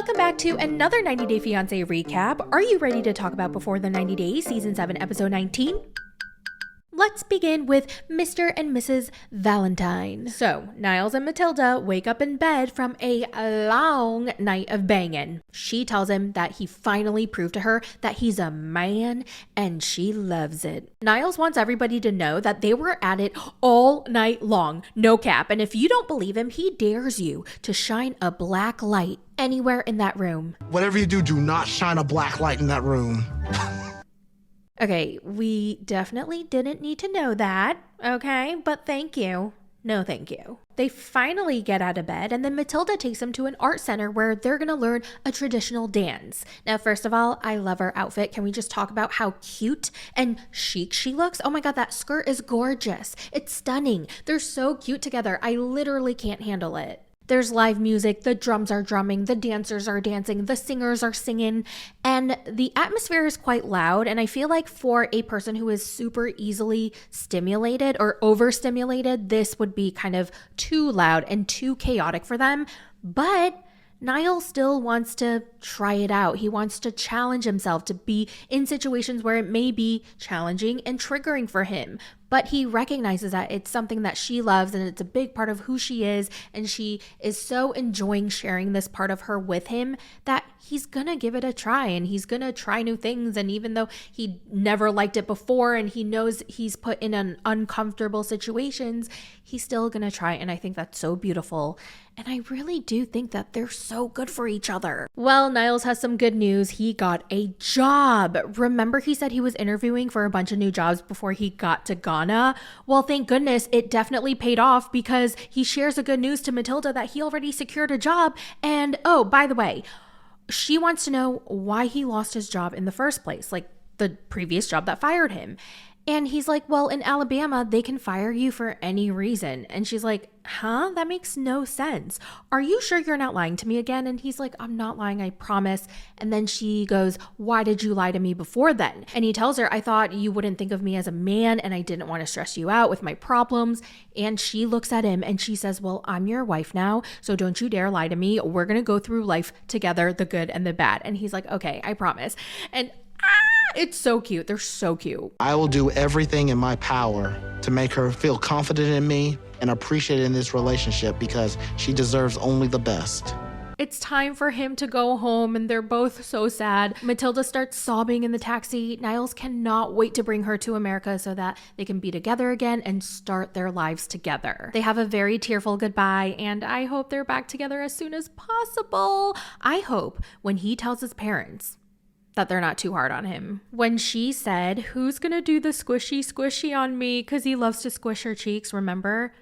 Welcome back to another 90 Day Fiancé recap. Are you ready to talk about Before the 90 Days, Season 7, Episode 19? Let's begin with Mr. and Mrs. Valentine. So, Niles and Matilda wake up in bed from a long night of banging. She tells him that he finally proved to her that he's a man, and she loves it. Niles wants everybody to know that they were at it all night long, no cap, and if you don't believe him, he dares you to shine a black light anywhere in that room. Whatever you do not shine a black light in that room. Okay, we definitely didn't need to know that, okay? But thank you. No, thank you. They finally get out of bed, and then Matilda takes them to an art center where they're gonna learn a traditional dance. Now, first of all, I love her outfit. Can we just talk about how cute and chic she looks? Oh my God, that skirt is gorgeous. It's stunning. They're so cute together. I literally can't handle it. There's live music, the drums are drumming, the dancers are dancing, the singers are singing, and the atmosphere is quite loud. And I feel like for a person who is super easily stimulated or overstimulated, this would be kind of too loud and too chaotic for them. But Niles still wants to try it out. He wants to challenge himself to be in situations where it may be challenging and triggering for him. But he recognizes that it's something that she loves and it's a big part of who she is. And she is so enjoying sharing this part of her with him that he's going to give it a try and he's going to try new things. And even though he never liked it before and he knows he's put in an uncomfortable situations, he's still going to try. And I think that's so beautiful. And I really do think that they're so good for each other. Well, Niles has some good news. He got a job. Remember he said he was interviewing for a bunch of new jobs before he got to Ghana? Well, thank goodness it definitely paid off because he shares the good news to Matilda that he already secured a job. And oh, by the way, she wants to know why he lost his job in the first place, like the previous job that fired him. And he's like, well, in Alabama, they can fire you for any reason. And she's like, huh? That makes no sense. Are you sure you're not lying to me again? And he's like, I'm not lying, I promise. And then she goes, why did you lie to me before then? And he tells her, I thought you wouldn't think of me as a man and I didn't want to stress you out with my problems. And she looks at him and she says, well, I'm your wife now, so don't you dare lie to me. We're going to go through life together, the good and the bad. And he's like, okay, I promise. And it's so cute. They're so cute. I will do everything in my power to make her feel confident in me and appreciated in this relationship because she deserves only the best. It's time for him to go home and they're both so sad. Matilda starts sobbing in the taxi. Niles cannot wait to bring her to America so that they can be together again and start their lives together. They have a very tearful goodbye and I hope they're back together as soon as possible. I hope when he tells his parents that they're not too hard on him. When she said, who's gonna do the squishy on me? Because he loves to squish her cheeks, remember?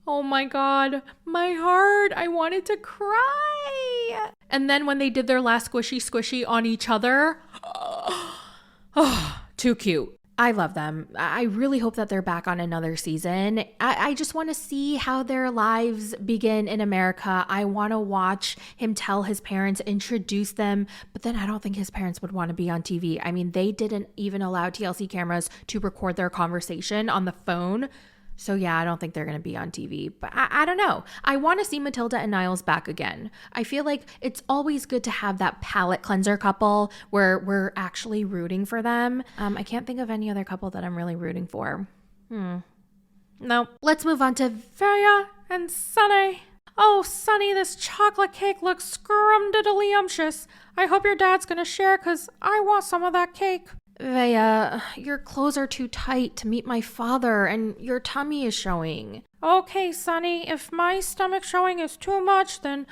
Oh my God, my heart, I wanted to cry. And then when they did their last squishy on each other, oh, too cute. I love them. I really hope that they're back on another season. I just want to see how their lives begin in America. I want to watch him tell his parents, introduce them, but then I don't think his parents would want to be on TV. I mean, they didn't even allow TLC cameras to record their conversation on the phone. So yeah, I don't think they're going to be on TV, but I don't know. I want to see Matilda and Niles back again. I feel like it's always good to have that palate cleanser couple where we're actually rooting for them. I can't think of any other couple that I'm really rooting for. No. Let's move on to Vana and Sunny. Oh, Sunny, this chocolate cake looks scrumdiddlyumptious. I hope your dad's going to share because I want some of that cake. Vaya, your clothes are too tight to meet my father and your tummy is showing. Okay, Sonny, if my stomach showing is too much, then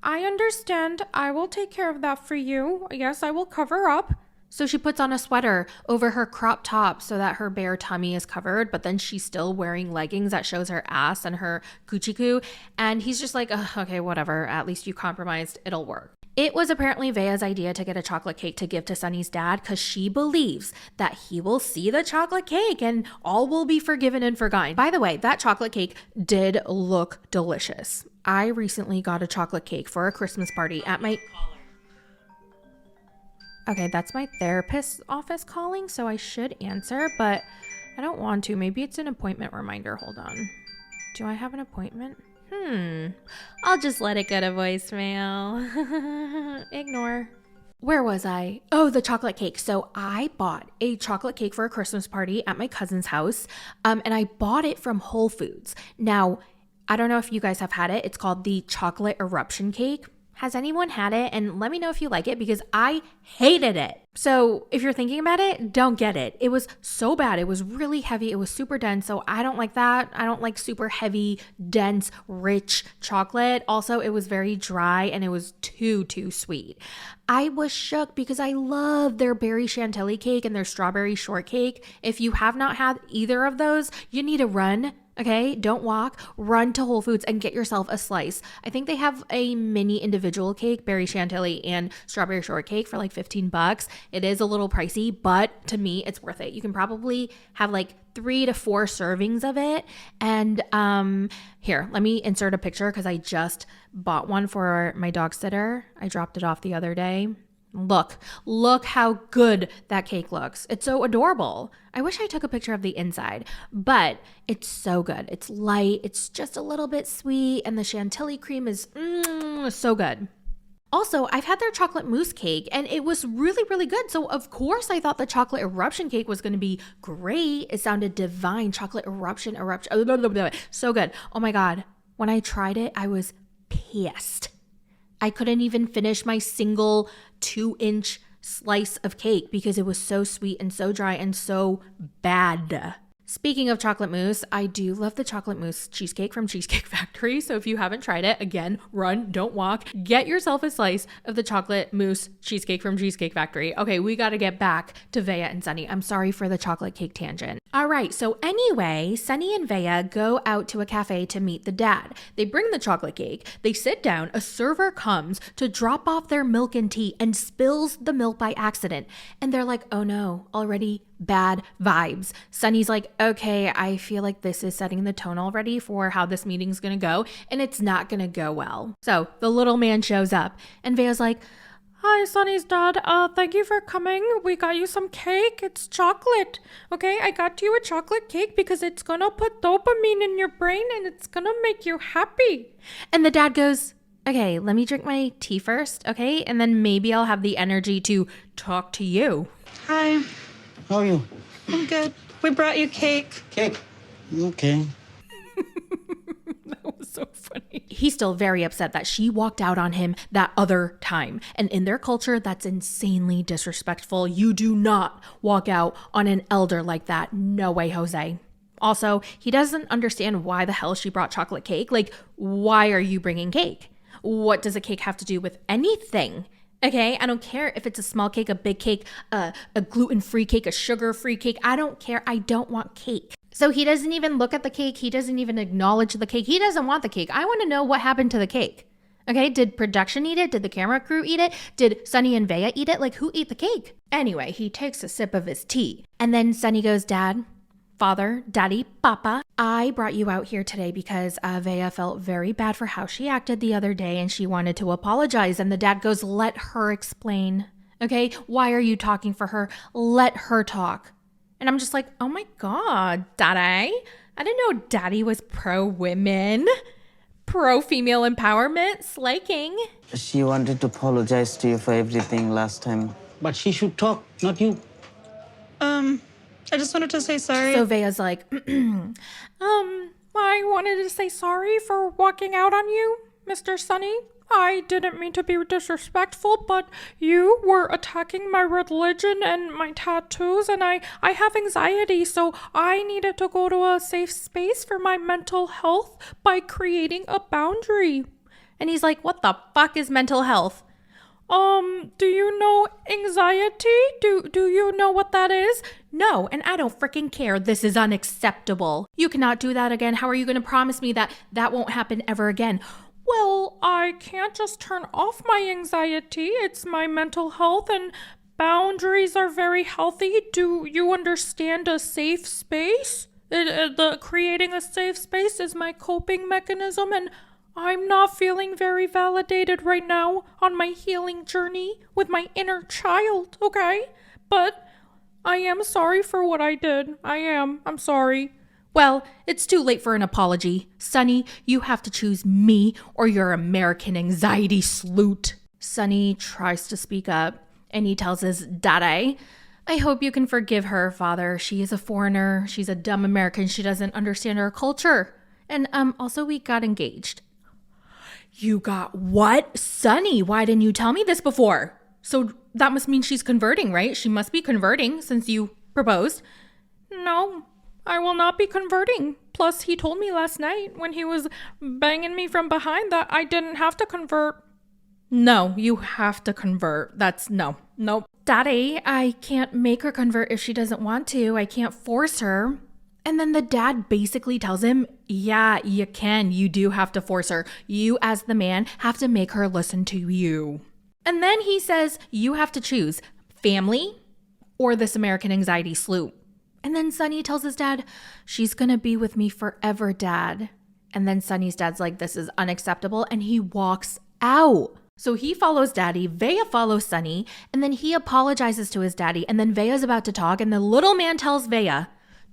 I understand. I will take care of that for you. Yes, I will cover up. So she puts on a sweater over her crop top so that her bare tummy is covered, but then she's still wearing leggings that shows her ass and her coochie-coo. And he's just like, okay, whatever. At least you compromised. It'll work. It was apparently Vaya's idea to get a chocolate cake to give to Sunny's dad because she believes that he will see the chocolate cake and all will be forgiven and forgotten. By the way, that chocolate cake did look delicious. I recently got a chocolate cake for a Christmas party at my... Okay, that's my therapist's office calling, so I should answer, but I don't want to. Maybe it's an appointment reminder. Hold on. Do I have an appointment? I'll just let it go to voicemail. Ignore. Where was I? Oh, the chocolate cake. So I bought a chocolate cake for a Christmas party at my cousin's house, and I bought it from Whole Foods. Now, I don't know if you guys have had it. It's called the chocolate eruption cake. Has anyone had it? And let me know if you like it because I hated it. So if you're thinking about it, don't get it. It was so bad. It was really heavy. It was super dense. So I don't like that. I don't like super heavy, dense, rich chocolate. Also, it was very dry and it was too sweet. I was shook because I love their berry chantilly cake and their strawberry shortcake. If you have not had either of those, you need to run. Okay, don't walk, run to Whole Foods and get yourself a slice. I think they have a mini individual cake, berry chantilly and strawberry shortcake for like $15. It is a little pricey, but to me, it's worth it. You can probably have like 3 to 4 servings of it. And here, let me insert a picture because I just bought one for my dog sitter. I dropped it off the other day. Look how good that cake looks. It's so adorable. I wish I took a picture of the inside, but it's so good. It's light. It's just a little bit sweet. And the chantilly cream is so good. Also, I've had their chocolate mousse cake and it was really, really good. So of course I thought the chocolate eruption cake was going to be great. It sounded divine. Chocolate eruption. So good. Oh my God. When I tried it, I was pissed. I couldn't even finish my single 2-inch slice of cake because it was so sweet and so dry and so bad. Speaking of chocolate mousse, I do love the chocolate mousse cheesecake from Cheesecake Factory. So if you haven't tried it, again, run, don't walk. Get yourself a slice of the chocolate mousse cheesecake from Cheesecake Factory. Okay, we got to get back to Vea and Sunny. I'm sorry for the chocolate cake tangent. All right, so anyway, Sunny and Vea go out to a cafe to meet the dad. They bring the chocolate cake. They sit down. A server comes to drop off their milk and tea and spills the milk by accident. And they're like, oh no, already bad vibes. Sunny's like, okay, I feel like this is setting the tone already for how this meeting's gonna go, and it's not gonna go well. So the little man shows up, and Vea's like, hi, Sunny's dad. Thank you for coming. We got you some cake. It's chocolate. Okay, I got you a chocolate cake because it's gonna put dopamine in your brain and it's gonna make you happy. And the dad goes, okay, let me drink my tea first, okay? And then maybe I'll have the energy to talk to you. Hi. How are you? I'm good. We brought you cake. Cake. Okay. That was so funny. He's still very upset that she walked out on him that other time. And in their culture, that's insanely disrespectful. You do not walk out on an elder like that. No way, Jose. Also, he doesn't understand why the hell she brought chocolate cake. Like, why are you bringing cake? What does a cake have to do with anything? Okay, I don't care if it's a small cake, a big cake, a gluten-free cake, a sugar-free cake. I don't care. I don't want cake. So he doesn't even look at the cake. He doesn't even acknowledge the cake. He doesn't want the cake. I want to know what happened to the cake. Okay, did production eat it? Did the camera crew eat it? Did Sunny and Vea eat it? Like, who ate the cake? Anyway, he takes a sip of his tea. And then Sunny goes, Dad, Father, Daddy, Papa, I brought you out here today because Vea felt very bad for how she acted the other day and she wanted to apologize. And the dad goes, let her explain. Okay, why are you talking for her? Let her talk. And I'm just like, oh my God, Daddy. I didn't know Daddy was pro-women, pro-female empowerment, slaking. She wanted to apologize to you for everything last time. But she should talk, not you. I just wanted to say sorry. So Vea's like, I wanted to say sorry for walking out on you, Mr. Sunny. I didn't mean to be disrespectful, but you were attacking my religion and my tattoos, and I have anxiety, so I needed to go to a safe space for my mental health by creating a boundary. And he's like, what the fuck is mental health? Do you know anxiety? Do you know what that is? No, and I don't freaking care. This is unacceptable. You cannot do that again. How are you going to promise me that that won't happen ever again? Well, I can't just turn off my anxiety. It's my mental health and boundaries are very healthy. Do you understand a safe space? Creating a safe space is my coping mechanism, and I'm not feeling very validated right now on my healing journey with my inner child, okay? But I am sorry for what I did. I'm sorry. Well, it's too late for an apology. Sonny, you have to choose me or your American anxiety sloot. Sonny tries to speak up and he tells his daddy, I hope you can forgive her, father. She is a foreigner. She's a dumb American. She doesn't understand our culture. And also we got engaged. You got what? Sonny, why didn't you tell me this before? So that must mean she's converting, right? She must be converting since you proposed. No, I will not be converting. Plus, he told me last night when he was banging me from behind that I didn't have to convert. No, you have to convert. That's no. Daddy, I can't make her convert if she doesn't want to. I can't force her. And then the dad basically tells him, yeah, you can. You do have to force her. You as the man have to make her listen to you. And then he says, you have to choose family or this American anxiety sloop. And then Sonny tells his dad, she's going to be with me forever, Dad. And then Sonny's dad's like, this is unacceptable. And he walks out. So he follows Daddy, Vea follows Sonny, and then he apologizes to his daddy. And then Vea's about to talk, and the little man tells Vea,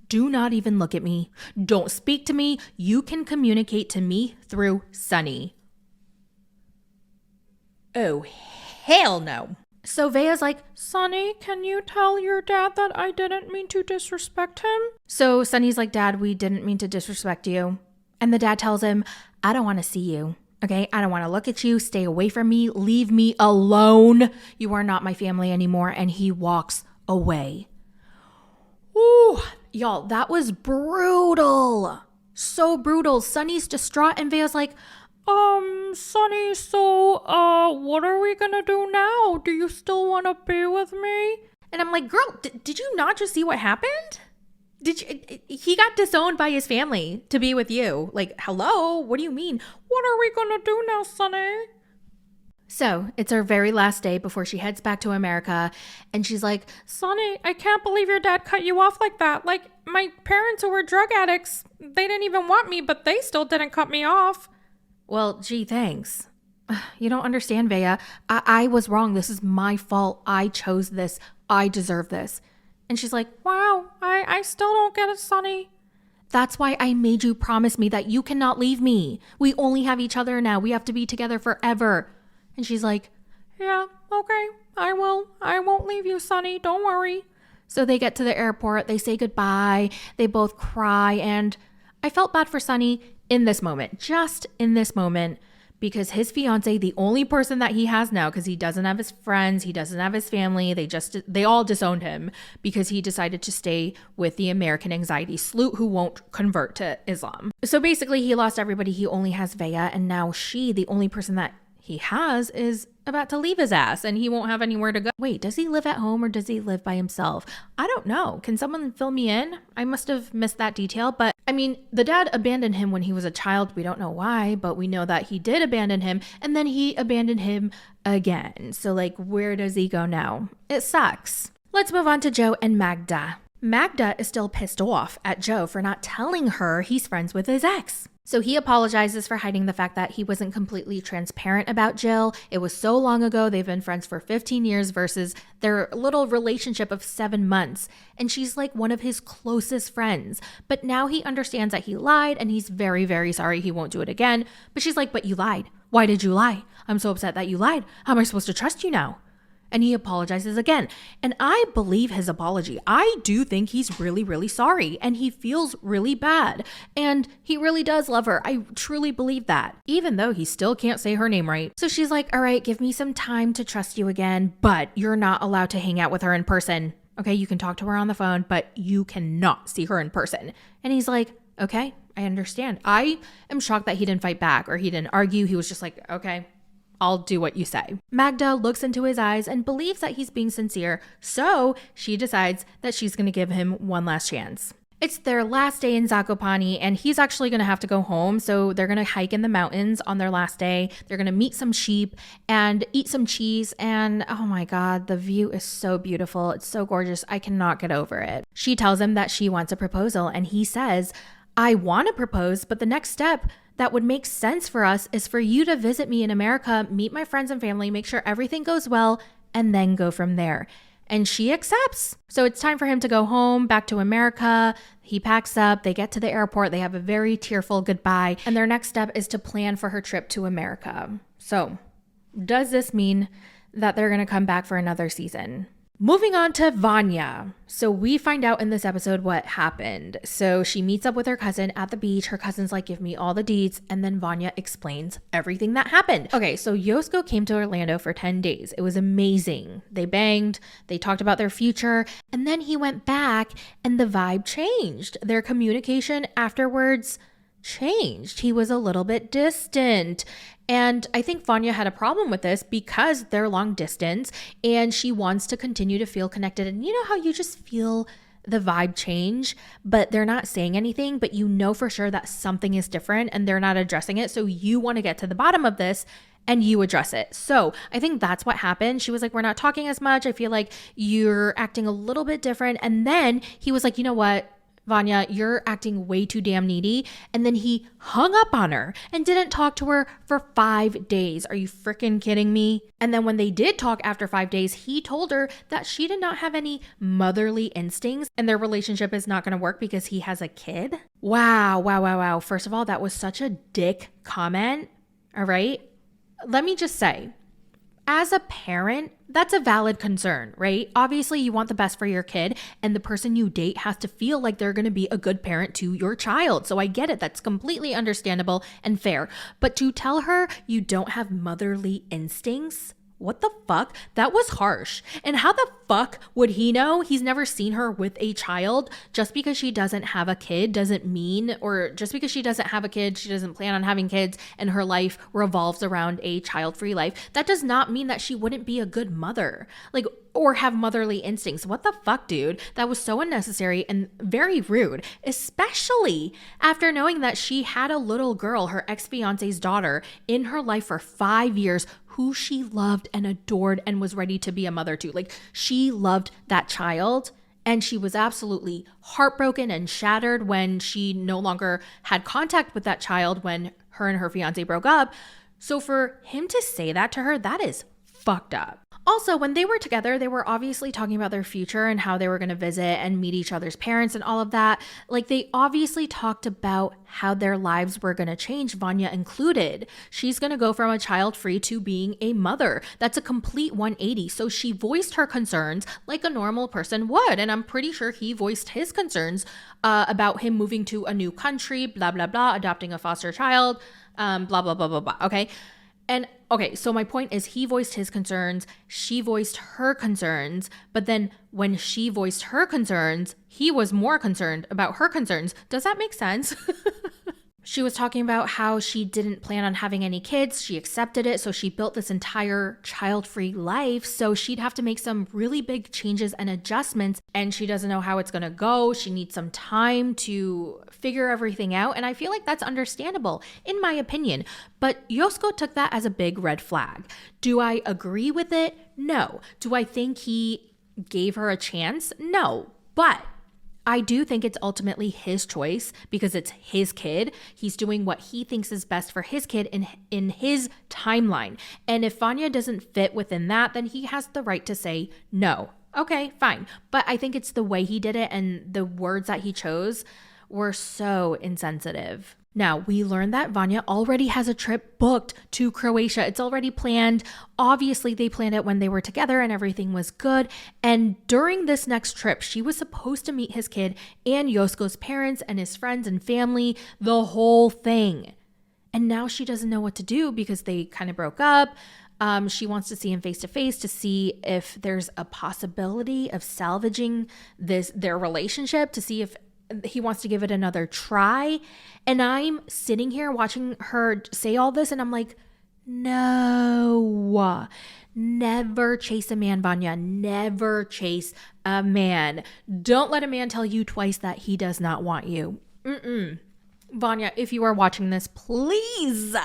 do not even look at me. Don't speak to me. You can communicate to me through Sonny. Oh, hell no. So Vea's like, Sonny, can you tell your dad that I didn't mean to disrespect him? So Sonny's like, Dad, we didn't mean to disrespect you. And the dad tells him, I don't want to see you. Okay, I don't want to look at you. Stay away from me. Leave me alone. You are not my family anymore. And he walks away. Ooh, y'all, that was brutal. So brutal. Sonny's distraught and Vea's like, Sonny, so, what are we gonna do now? Do you still want to be with me? And I'm like, girl, did you not just see what happened? He got disowned by his family to be with you. Like, hello, what do you mean? What are we gonna do now, Sonny? So it's her very last day before she heads back to America. And she's like, Sonny, I can't believe your dad cut you off like that. Like, my parents who were drug addicts, they didn't even want me, but they still didn't cut me off. Well, gee, thanks. You don't understand, Vea. I was wrong. This is my fault. I chose this. I deserve this. And she's like, wow, I still don't get it, Sonny. That's why I made you promise me that you cannot leave me. We only have each other now. We have to be together forever. And she's like, yeah, okay, I will. I won't leave you, Sonny. Don't worry. So they get to the airport. They say goodbye. They both cry. And I felt bad for Sonny in this moment, just in this moment, because his fiance, the only person that he has now, because he doesn't have his friends, he doesn't have his family, they all disowned him because he decided to stay with the American anxiety sloot who won't convert to Islam. So basically he lost everybody. He only has Vea, and now she, the only person that he has, is about to leave his ass and he won't have anywhere to go. Wait, does he live at home or does he live by himself? I don't know. Can someone fill me in? I must have missed that detail, but I mean, the dad abandoned him when he was a child. We don't know why, but we know that he did abandon him and then he abandoned him again. So like, where does he go now? It sucks. Let's move on to Joe and Magda. Magda is still pissed off at Joe for not telling her he's friends with his ex. So he apologizes for hiding the fact that he wasn't completely transparent about Jill. It was so long ago. They've been friends for 15 years versus their little relationship of 7 months. And she's like one of his closest friends. But now he understands that he lied and he's very, very sorry. He won't do it again. But she's like, but you lied. Why did you lie? I'm so upset that you lied. How am I supposed to trust you now? And he apologizes again. And I believe his apology. I do think he's really, really sorry. And he feels really bad. And he really does love her. I truly believe that. Even though he still can't say her name right. So she's like, all right, give me some time to trust you again. But you're not allowed to hang out with her in person. Okay, you can talk to her on the phone, but you cannot see her in person. And he's like, okay, I understand. I am shocked that he didn't fight back or he didn't argue. He was just like, okay, I'll do what you say. Magda looks into his eyes and believes that he's being sincere, so she decides that she's going to give him one last chance. It's their last day in Zakopane, and he's actually going to have to go home, so they're going to hike in the mountains on their last day. They're going to meet some sheep and eat some cheese, and oh my god, the view is so beautiful. It's so gorgeous. I cannot get over it. She tells him that she wants a proposal, and he says, I want to propose, but the next step that would make sense for us is for you to visit me in America, meet my friends and family, make sure everything goes well, and then go from there. And she accepts. So it's time for him to go home, back to America. He packs up, they get to the airport, they have a very tearful goodbye, and their next step is to plan for her trip to America. So, does this mean that they're gonna come back for another season? Moving on to Vanya. So we find out in this episode what happened. So she meets up with her cousin at the beach. Her cousin's like, give me all the deets. And then Vanya explains everything that happened. Okay, so Yosko came to Orlando for 10 days. It was amazing. They banged, they talked about their future, and then he went back and the vibe changed. Their communication afterwards changed. He was a little bit distant. And I think Vanya had a problem with this because they're long distance and she wants to continue to feel connected. And you know how you just feel the vibe change, but they're not saying anything, but you know for sure that something is different and they're not addressing it. So you want to get to the bottom of this and you address it. So I think that's what happened. She was like, we're not talking as much. I feel like you're acting a little bit different. And then he was like, you know what? Vanya, you're acting way too damn needy. And then he hung up on her and didn't talk to her for 5 days. Are you freaking kidding me? And then when they did talk after 5 days, he told her that she did not have any motherly instincts and their relationship is not going to work because he has a kid. Wow. First of all, that was such a dick comment. All right. Let me just say, as a parent, that's a valid concern, right? Obviously, you want the best for your kid, and the person you date has to feel like they're going to be a good parent to your child. So I get it. That's completely understandable and fair. But to tell her you don't have motherly instincts, what the fuck? That was harsh. And how the fuck would he know? He's never seen her with a child. Just because she doesn't have a kid doesn't mean, or just because she doesn't have a kid, she doesn't plan on having kids and her life revolves around a child-free life. That does not mean that she wouldn't be a good mother. Like, or have motherly instincts. What the fuck, dude? That was so unnecessary and very rude, especially after knowing that she had a little girl, her ex-fiance's daughter, in her life for 5 years, who she loved and adored and was ready to be a mother to. Like, she loved that child. And she was absolutely heartbroken and shattered when she no longer had contact with that child when her and her fiance broke up. So for him to say that to her, that is fucked up. Also, when they were together, they were obviously talking about their future and how they were going to visit and meet each other's parents and all of that. Like, they obviously talked about how their lives were going to change, Vanya included. She's going to go from a child-free to being a mother. That's a complete 180. So she voiced her concerns like a normal person would. And I'm pretty sure he voiced his concerns about him moving to a new country, blah, blah, blah, adopting a foster child, blah, blah, blah, blah, blah. Okay. And okay, so my point is he voiced his concerns, she voiced her concerns, but then when she voiced her concerns, he was more concerned about her concerns. Does that make sense? She was talking about how she didn't plan on having any kids. She accepted it. So she built this entire child-free life. So she'd have to make some really big changes and adjustments. And she doesn't know how it's going to go. She needs some time to figure everything out. And I feel like that's understandable, in my opinion. But Yosko took that as a big red flag. Do I agree with it? No. Do I think he gave her a chance? No. But I do think it's ultimately his choice because it's his kid. He's doing what he thinks is best for his kid in his timeline. And if Vanya doesn't fit within that, then he has the right to say no. Okay, fine. But I think it's the way he did it and the words that he chose were so insensitive. Now, we learned that Vanya already has a trip booked to Croatia. It's already planned. Obviously, they planned it when they were together and everything was good. And during this next trip, she was supposed to meet his kid and Yosko's parents and his friends and family, the whole thing. And now she doesn't know what to do because they kind of broke up. She wants to see him face to face to see if there's a possibility of salvaging their relationship, to see if he wants to give it another try. And I'm sitting here watching her say all this and I'm like, no, never chase a man, Vanya. Never chase a man. Don't let a man tell you twice that he does not want you. Vanya, if you are watching this, please.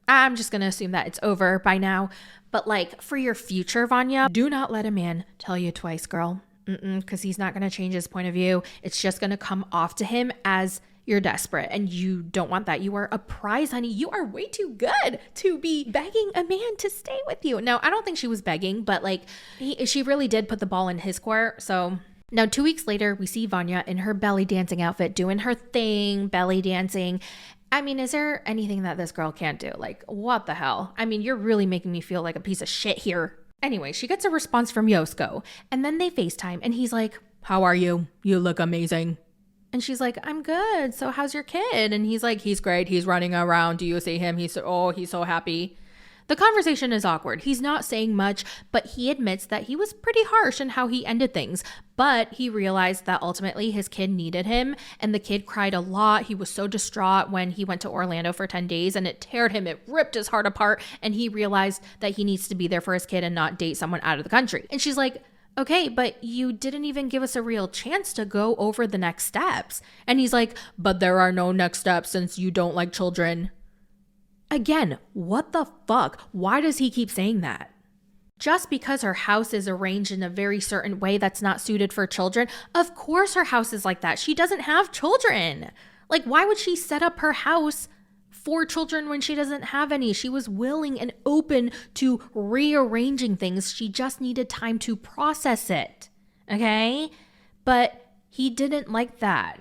I'm just going to assume that it's over by now. But like, for your future, Vanya, do not let a man tell you twice, girl. Because he's not going to change his point of view. It's just going to come off to him as You're desperate and you don't want that. You are a prize, honey. You are way too good to be begging a man to stay with you. Now, I don't think she was begging, but like she really did put the ball in his court. So now 2 weeks later, we see Vanya in her belly dancing outfit, doing her thing, belly dancing. I mean, is there anything that this girl can't do? Like, what the hell? I mean, you're really making me feel like a piece of shit here. Anyway, she gets a response from Yosko, and then they FaceTime, and he's like, "How are you? You look amazing." And she's like, "I'm good. So how's your kid?" And he's like, "He's great. He's running around. Do you see him? He's so happy." The conversation is awkward. He's not saying much, but he admits that he was pretty harsh in how he ended things. But he realized that ultimately his kid needed him, and the kid cried a lot. He was so distraught when he went to Orlando for 10 days, and it teared him. It ripped his heart apart, and he realized that he needs to be there for his kid and not date someone out of the country. And she's like, "Okay, but you didn't even give us a real chance to go over the next steps." And he's like, "But there are no next steps since you don't like children." Again, what the fuck? Why does he keep saying that? Just because her house is arranged in a very certain way that's not suited for children, of course her house is like that. She doesn't have children. Like, why would she set up her house for children when she doesn't have any? She was willing and open to rearranging things. She just needed time to process it. Okay? But he didn't like that.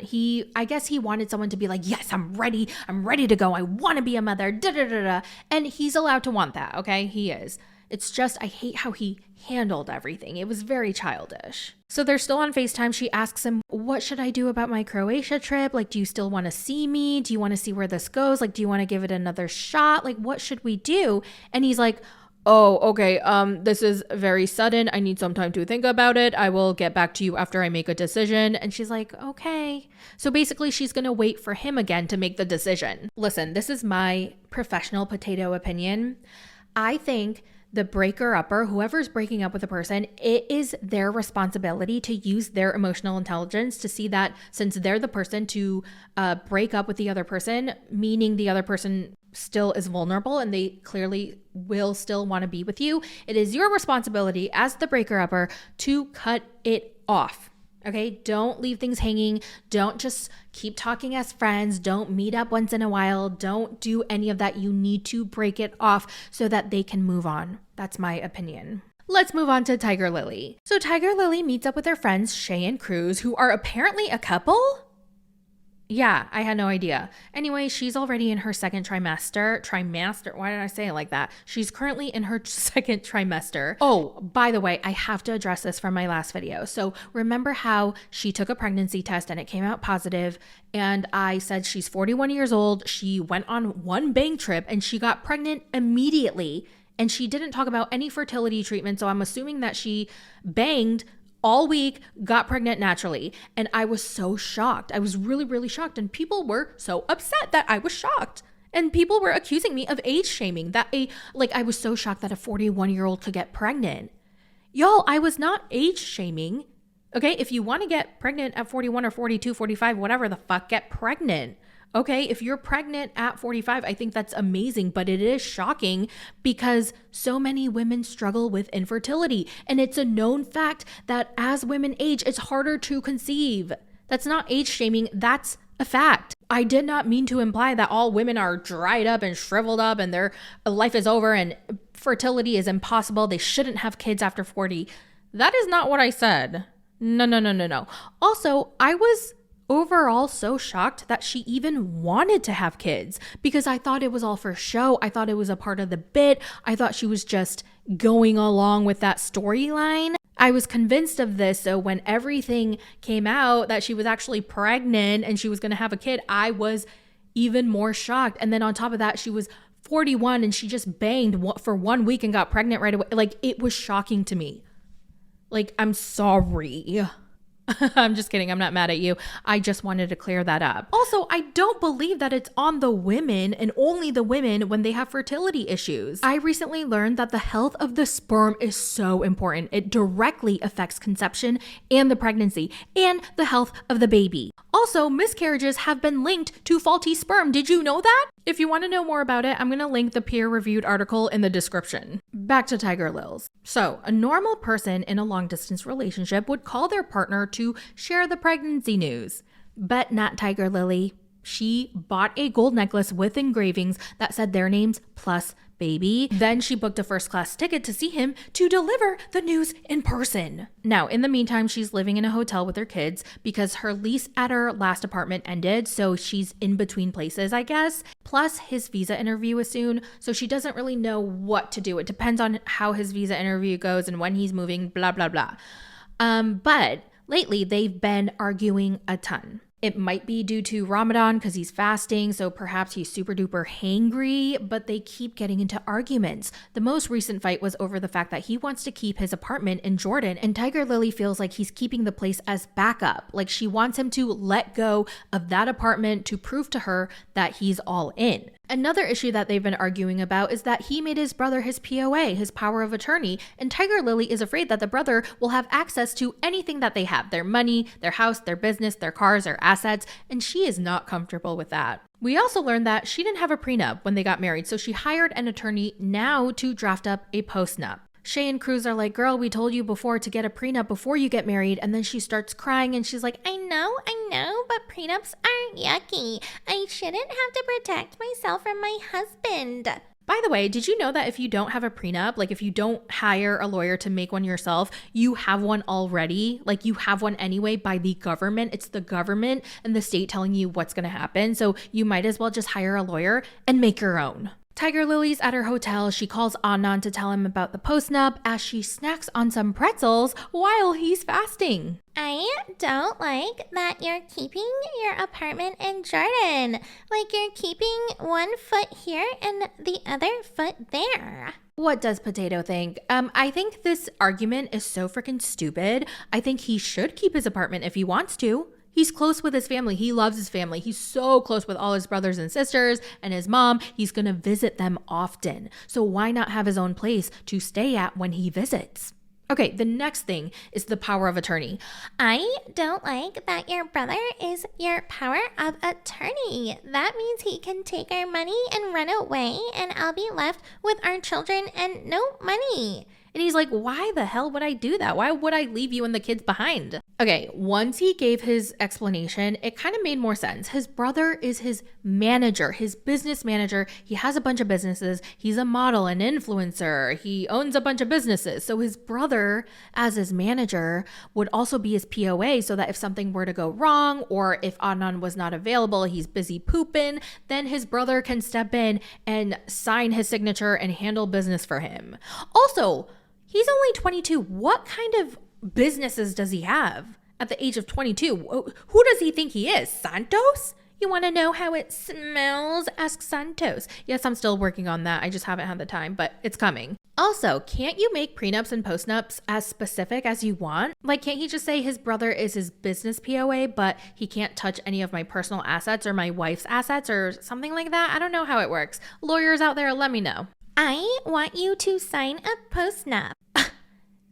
I guess he wanted someone to be like, "Yes, I'm ready. I'm ready to go. I want to be a mother." Da, da, da, da. And he's allowed to want that. Okay? He is. It's just, I hate how he handled everything. It was very childish. So they're still on FaceTime. She asks him, "What should I do about my Croatia trip? Like, do you still want to see me? Do you want to see where this goes? Like, do you want to give it another shot? Like, what should we do?" And he's like, "Oh, okay. This is very sudden. I need some time to think about it. I will get back to you after I make a decision." And she's like, "Okay." So basically she's going to wait for him again to make the decision. Listen, this is my professional potato opinion. I think the breaker-upper, whoever's breaking up with a person, it is their responsibility to use their emotional intelligence to see that since they're the person to break up with the other person, meaning the other person still is vulnerable and they clearly will still want to be with you, it is your responsibility as the breaker-upper to cut it off. Okay, don't leave things hanging. Don't just keep talking as friends. Don't meet up once in a while. Don't do any of that. You need to break it off so that they can move on. That's my opinion. Let's move on to Tiger Lily. So Tiger Lily meets up with her friends Shay and Cruz, who are apparently a couple? Yeah, I had no idea. Anyway, she's already in her second trimester. Why did I say it like that? She's currently in her second trimester. Oh, by the way, I have to address this from my last video. So remember how she took a pregnancy test and it came out positive, and I said she's 41 years old. She went on one bang trip and she got pregnant immediately. And she didn't talk about any fertility treatment. So I'm assuming that she banged all week, got pregnant naturally. And I was so shocked. I was really, really shocked. And people were so upset that I was shocked. And people were accusing me of age shaming. I was so shocked that a 41-year-old could get pregnant. Y'all, I was not age shaming. Okay, if you want to get pregnant at 41 or 42, 45, whatever the fuck, get pregnant. Okay, if you're pregnant at 45, I think that's amazing, but it is shocking because so many women struggle with infertility. And it's a known fact that as women age, it's harder to conceive. That's not age shaming, that's a fact. I did not mean to imply that all women are dried up and shriveled up and their life is over and fertility is impossible. They shouldn't have kids after 40. That is not what I said. No. Also, I was overall so shocked that she even wanted to have kids because I thought it was all for show. I thought it was a part of the bit. I thought she was just going along with that storyline. I was convinced of this. So when everything came out that she was actually pregnant and she was going to have a kid, I was even more shocked. And then on top of that, she was 41 and she just banged for 1 week and got pregnant right away. Like, it was shocking to me. Like, I'm sorry. I'm just kidding. I'm not mad at you. I just wanted to clear that up. Also, I don't believe that it's on the women and only the women when they have fertility issues. I recently learned that the health of the sperm is so important. It directly affects conception and the pregnancy and the health of the baby. Also, miscarriages have been linked to faulty sperm. Did you know that? If you want to know more about it, I'm going to link the peer-reviewed article in the description. Back to Tiger Lils. So, a normal person in a long-distance relationship would call their partner to share the pregnancy news, but not Tiger Lily. She bought a gold necklace with engravings that said their names plus baby. Then she booked a first-class ticket to see him to deliver the news in person. Now, in the meantime, she's living in a hotel with her kids because her lease at her last apartment ended, so she's in between places, I guess. Plus, his visa interview is soon, so she doesn't really know what to do. It depends on how his visa interview goes and when he's moving, blah, blah, blah. But lately, they've been arguing a ton. It might be due to Ramadan because he's fasting, so perhaps he's super duper hangry, but they keep getting into arguments. The most recent fight was over the fact that he wants to keep his apartment in Jordan, and Tiger Lily feels like he's keeping the place as backup. Like she wants him to let go of that apartment to prove to her that he's all in. Another issue that they've been arguing about is that he made his brother his POA, his power of attorney, and Tiger Lily is afraid that the brother will have access to anything that they have, their money, their house, their business, their cars, their assets, and she is not comfortable with that. We also learned that she didn't have a prenup when they got married, so she hired an attorney now to draft up a postnup. Shay and Cruz are like, girl, we told you before to get a prenup before you get married. And then she starts crying and she's like, I know, but prenups are yucky. I shouldn't have to protect myself from my husband. By the way, did you know that if you don't have a prenup, like if you don't hire a lawyer to make one yourself, you have one already? Like you have one anyway by the government. It's the government and the state telling you what's going to happen. So you might as well just hire a lawyer and make your own. Tiger Lily's at her hotel. She calls Anand to tell him about the postnup as she snacks on some pretzels while he's fasting. I don't like that you're keeping your apartment in Jordan. Like you're keeping one foot here and the other foot there. What does Potato think? I think this argument is so freaking stupid. I think he should keep his apartment if he wants to. He's close with his family. He loves his family. He's so close with all his brothers and sisters and his mom. He's going to visit them often. So why not have his own place to stay at when he visits? Okay, the next thing is the power of attorney. I don't like that your brother is your power of attorney. That means he can take our money and run away and I'll be left with our children and no money. And he's like, why the hell would I do that? Why would I leave you and the kids behind? Okay, once he gave his explanation, it kind of made more sense. His brother is his manager, his business manager. He has a bunch of businesses. He's a model, an influencer. He owns a bunch of businesses. So his brother, as his manager, would also be his POA so that if something were to go wrong or if Anand was not available, he's busy pooping, then his brother can step in and sign his signature and handle business for him. Also, he's only 22. What kind of businesses does he have at the age of 22? Who does he think he is? Santos? You want to know how it smells? Ask Santos. Yes, I'm still working on that. I just haven't had the time, but it's coming. Also, can't you make prenups and postnups as specific as you want? Like, can't he just say his brother is his business POA, but he can't touch any of my personal assets or my wife's assets or something like that? I don't know how it works. Lawyers out there, let me know. I want you to sign a postnup.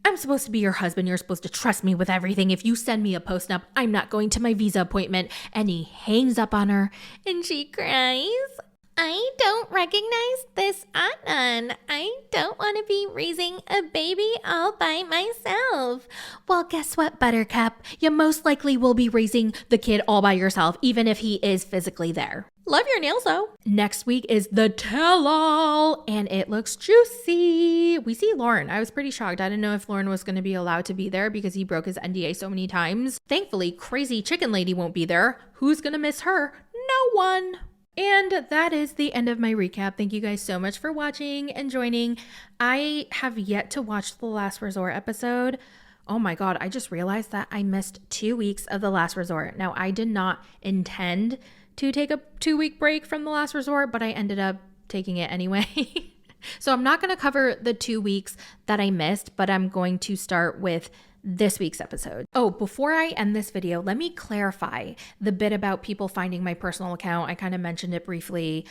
I'm supposed to be your husband. You're supposed to trust me with everything. If you send me a postnup, I'm not going to my visa appointment. And he hangs up on her and she cries. I don't recognize this Anand. I don't want to be raising a baby all by myself. Well, guess what, Buttercup? You most likely will be raising the kid all by yourself, even if he is physically there. Love your nails, though. Next week is the tell-all, and it looks juicy. We see Lauren. I was pretty shocked. I didn't know if Lauren was going to be allowed to be there because he broke his NDA so many times. Thankfully, crazy chicken lady won't be there. Who's going to miss her? No one. And that is the end of my recap. Thank you guys so much for watching and joining. I have yet to watch the Last Resort episode. Oh my God, I just realized that I missed 2 weeks of the Last Resort. Now, I did not intend to take a 2-week break from the Last Resort, but I ended up taking it anyway. So I'm not going to cover the 2 weeks that I missed, but I'm going to start with this week's episode. Oh, before I end this video, let me clarify the bit about people finding my personal account. I kind of mentioned it briefly.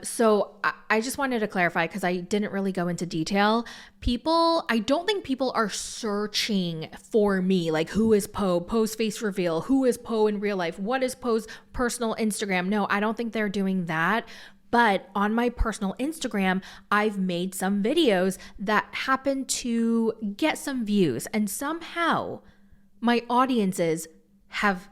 So I just wanted to clarify because I didn't really go into detail. I don't think people are searching for me, like who is Poe's face reveal, who is Poe in real life, what is Poe's personal Instagram. No, I don't think they're doing that. But on my personal Instagram, I've made some videos that happen to get some views, and somehow my audiences have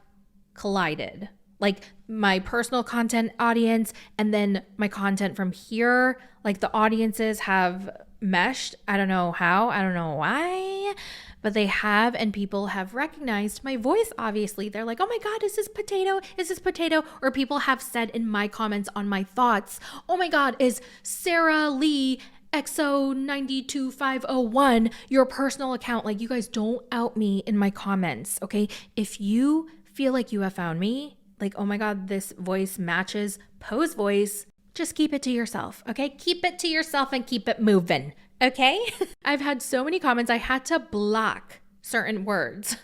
collided. Like my personal content audience and then my content from here. Like the audiences have meshed. I don't know how, I don't know why, but they have, and people have recognized my voice. Obviously, they're like, oh my God, is this potato? Is this potato? Or people have said in my comments on my thoughts, oh my God, is Sarah Lee XO92501 your personal account? Like, you guys don't out me in my comments, okay? If you feel like you have found me, like, oh my God, this voice matches Poe's voice, just keep it to yourself, okay? Keep it to yourself and keep it moving, okay? I've had so many comments, I had to block certain words,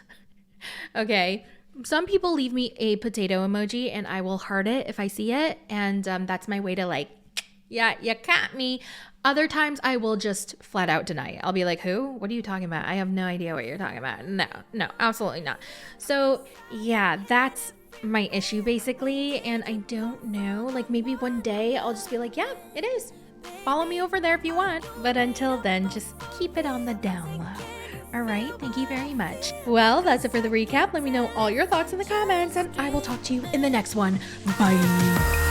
okay? Some people leave me a potato emoji and I will heart it if I see it. And that's my way to like, yeah, you caught me. Other times I will just flat out deny it. I'll be like, who? What are you talking about? I have no idea what you're talking about. No, absolutely not. So yeah, that's my issue basically. And I don't know, like maybe one day I'll just be like, yeah, it is. Follow me over there if you want. But until then, just keep it on the down low. All right, thank you very much. Well, that's it for the recap. Let me know all your thoughts in the comments and I will talk to you in the next one. Bye.